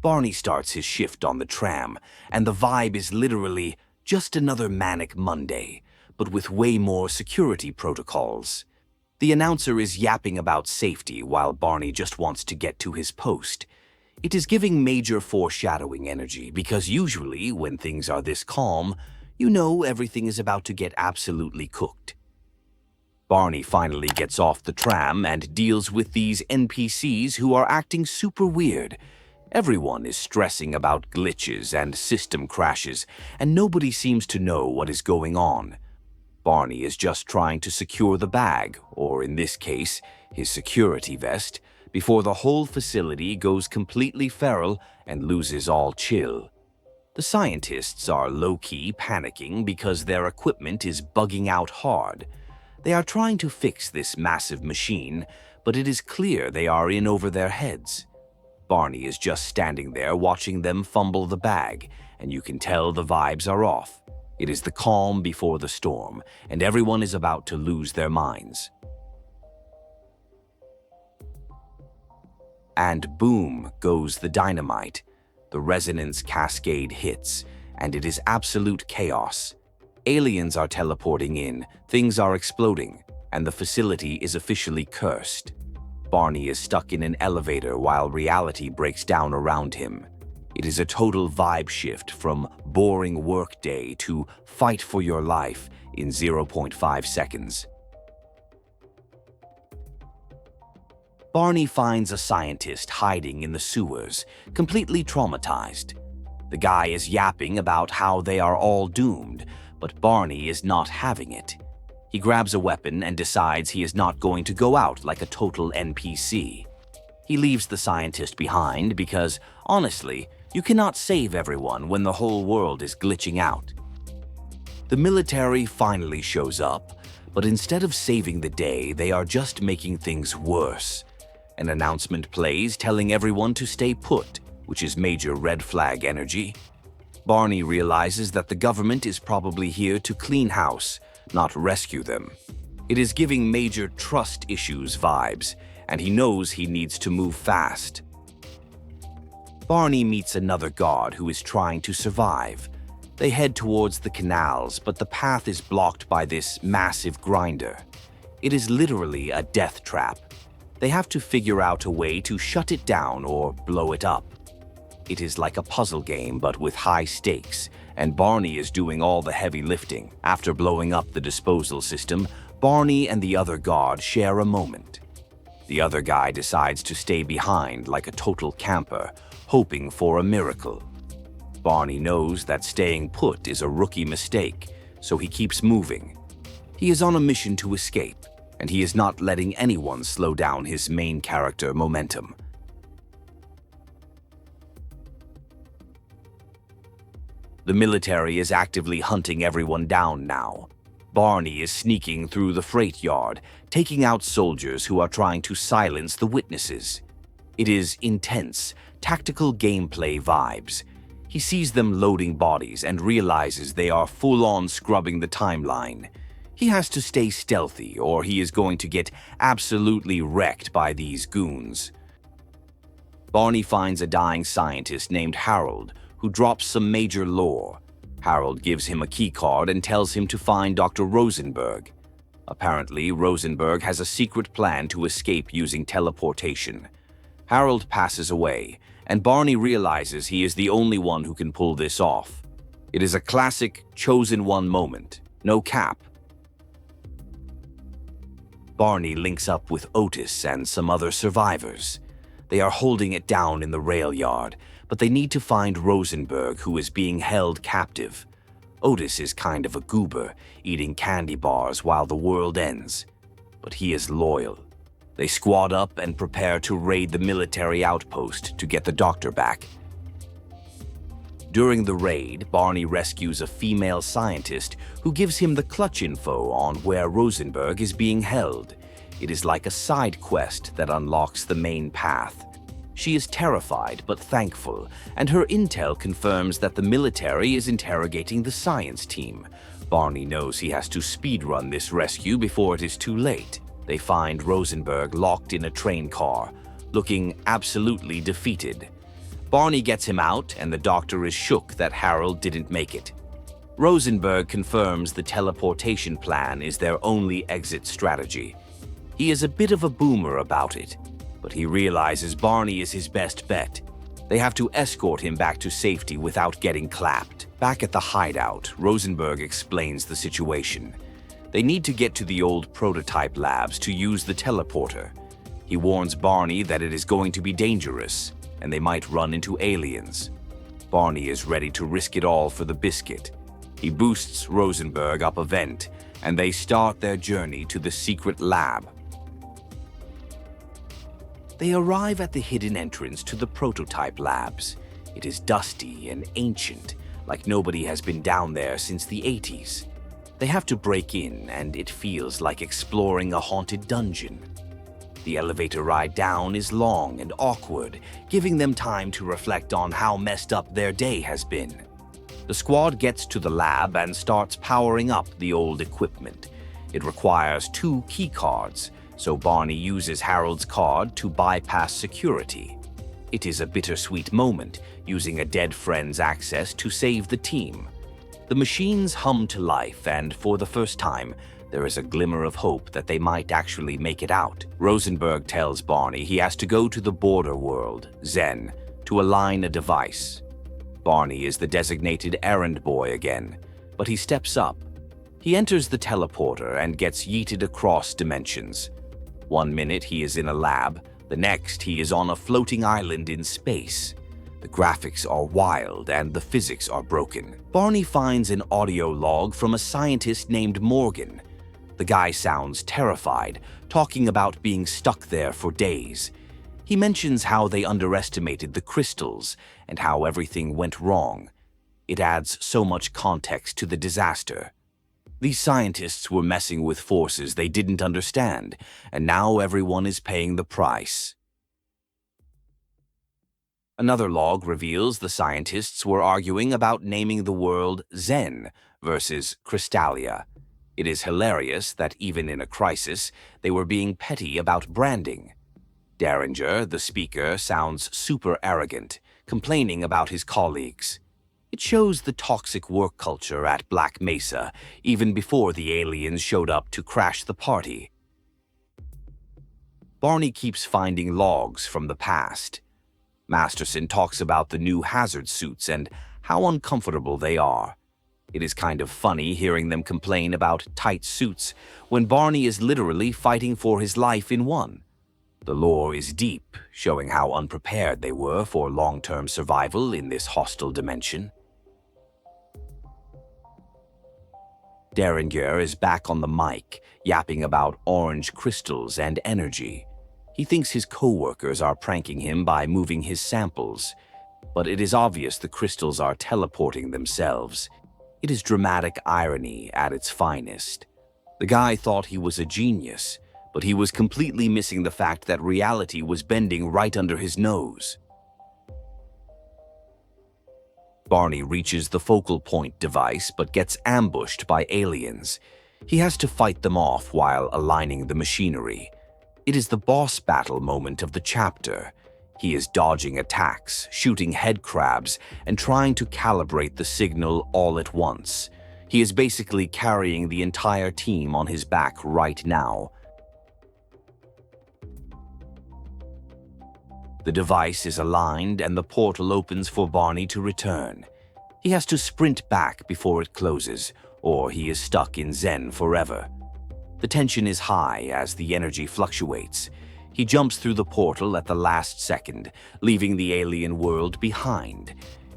Barney starts his shift on the tram, and the vibe is literally just another manic Monday, but with way more security protocols. The announcer is yapping about safety while Barney just wants to get to his post. It is giving major foreshadowing energy because usually, when things are this calm, you know everything is about to get absolutely cooked. Barney finally gets off the tram and deals with these NPCs who are acting super weird. Everyone is stressing about glitches and system crashes, and nobody seems to know what is going on. Barney is just trying to secure the bag, or in this case, his security vest, before the whole facility goes completely feral and loses all chill. The scientists are low-key panicking because their equipment is bugging out hard. They are trying to fix this massive machine, but it is clear they are in over their heads. Barney is just standing there watching them fumble the bag, and you can tell the vibes are off. It is the calm before the storm, and everyone is about to lose their minds. And boom goes the dynamite. The Resonance Cascade hits, and it is absolute chaos. Aliens are teleporting in, things are exploding, and the facility is officially cursed. Barney is stuck in an elevator while reality breaks down around him. It is a total vibe shift from boring workday to fight for your life in 0.5 seconds. Barney finds a scientist hiding in the sewers, completely traumatized. The guy is yapping about how they are all doomed, but Barney is not having it. He grabs a weapon and decides he is not going to go out like a total NPC. He leaves the scientist behind because, honestly, you cannot save everyone when the whole world is glitching out. The military finally shows up, but instead of saving the day, they are just making things worse. An announcement plays telling everyone to stay put, which is major red flag energy. Barney realizes that the government is probably here to clean house, not rescue them. It is giving major trust issues vibes, and he knows he needs to move fast. Barney meets another guard who is trying to survive. They head towards the canals, but the path is blocked by this massive grinder. It is literally a death trap. They have to figure out a way to shut it down or blow it up. It is like a puzzle game, but with high stakes, and Barney is doing all the heavy lifting. After blowing up the disposal system, Barney and the other guard share a moment. The other guy decides to stay behind like a total camper, hoping for a miracle. Barney knows that staying put is a rookie mistake, so he keeps moving. He is on a mission to escape, and he is not letting anyone slow down his main character momentum. The military is actively hunting everyone down now. Barney is sneaking through the freight yard, taking out soldiers who are trying to silence the witnesses. It is intense, tactical gameplay vibes. He sees them loading bodies and realizes they are full-on scrubbing the timeline. He has to stay stealthy or he is going to get absolutely wrecked by these goons. Barney finds a dying scientist named Harold, who drops some major lore. Harold gives him a keycard and tells him to find Dr. Rosenberg. Apparently, Rosenberg has a secret plan to escape using teleportation. Harold passes away, and Barney realizes he is the only one who can pull this off. It is a classic chosen one moment, no cap. Barney links up with Otis and some other survivors. They are holding it down in the rail yard, but they need to find Rosenberg, who is being held captive. Otis is kind of a goober, eating candy bars while the world ends. But he is loyal. They squad up and prepare to raid the military outpost to get the doctor back. During the raid, Barney rescues a female scientist who gives him the clutch info on where Rosenberg is being held. It is like a side quest that unlocks the main path. She is terrified but thankful, and her intel confirms that the military is interrogating the science team. Barney knows he has to speedrun this rescue before it is too late. They find Rosenberg locked in a train car, looking absolutely defeated. Barney gets him out, and the doctor is shook that Harold didn't make it. Rosenberg confirms the teleportation plan is their only exit strategy. He is a bit of a boomer about it, but he realizes Barney is his best bet. They have to escort him back to safety without getting clapped. Back at the hideout, Rosenberg explains the situation. They need to get to the old prototype labs to use the teleporter. He warns Barney that it is going to be dangerous, and they might run into aliens. Barney is ready to risk it all for the biscuit. He boosts Rosenberg up a vent, and they start their journey to the secret lab. They arrive at the hidden entrance to the prototype labs. It is dusty and ancient, like nobody has been down there since the 80s. They have to break in, and it feels like exploring a haunted dungeon. The elevator ride down is long and awkward, giving them time to reflect on how messed up their day has been. The squad gets to the lab and starts powering up the old equipment. It requires 2 key cards, so Barney uses Harold's card to bypass security. It is a bittersweet moment, using a dead friend's access to save the team. The machines hum to life, and for the first time, there is a glimmer of hope that they might actually make it out. Rosenberg tells Barney he has to go to the border world, Zen, to align a device. Barney is the designated errand boy again, but he steps up. He enters the teleporter and gets yeeted across dimensions. One minute he is in a lab, the next he is on a floating island in space. The graphics are wild and the physics are broken. Barney finds an audio log from a scientist named Morgan. The guy sounds terrified, talking about being stuck there for days. He mentions how they underestimated the crystals and how everything went wrong. It adds so much context to the disaster. These scientists were messing with forces they didn't understand, and now everyone is paying the price. Another log reveals the scientists were arguing about naming the world Zen versus Crystallia. It is hilarious that even in a crisis, they were being petty about branding. Derringer, the speaker, sounds super arrogant, complaining about his colleagues. It shows the toxic work culture at Black Mesa, even before the aliens showed up to crash the party. Barney keeps finding logs from the past. Masterson talks about the new hazard suits and how uncomfortable they are. It is kind of funny hearing them complain about tight suits when Barney is literally fighting for his life in one. The lore is deep, showing how unprepared they were for long-term survival in this hostile dimension. Derringer is back on the mic, yapping about orange crystals and energy. He thinks his co-workers are pranking him by moving his samples, but it is obvious the crystals are teleporting themselves. It is dramatic irony at its finest. The guy thought he was a genius, but he was completely missing the fact that reality was bending right under his nose. Barney reaches the focal point device but gets ambushed by aliens. He has to fight them off while aligning the machinery. It is the boss battle moment of the chapter. He is dodging attacks, shooting head crabs, and trying to calibrate the signal all at once. He is basically carrying the entire team on his back right now. The device is aligned and the portal opens for Barney to return. He has to sprint back before it closes, or he is stuck in Zen forever. The tension is high as the energy fluctuates. He jumps through the portal at the last second, leaving the alien world behind.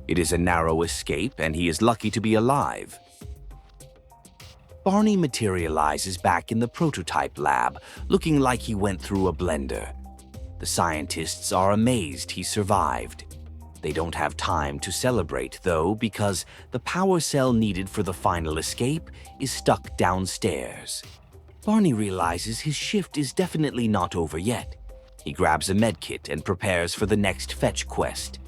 It is a narrow escape, and he is lucky to be alive. Barney materializes back in the prototype lab, looking like he went through a blender. The scientists are amazed he survived. They don't have time to celebrate, though, because the power cell needed for the final escape is stuck downstairs. Barney realizes his shift is definitely not over yet. He grabs a medkit and prepares for the next fetch quest.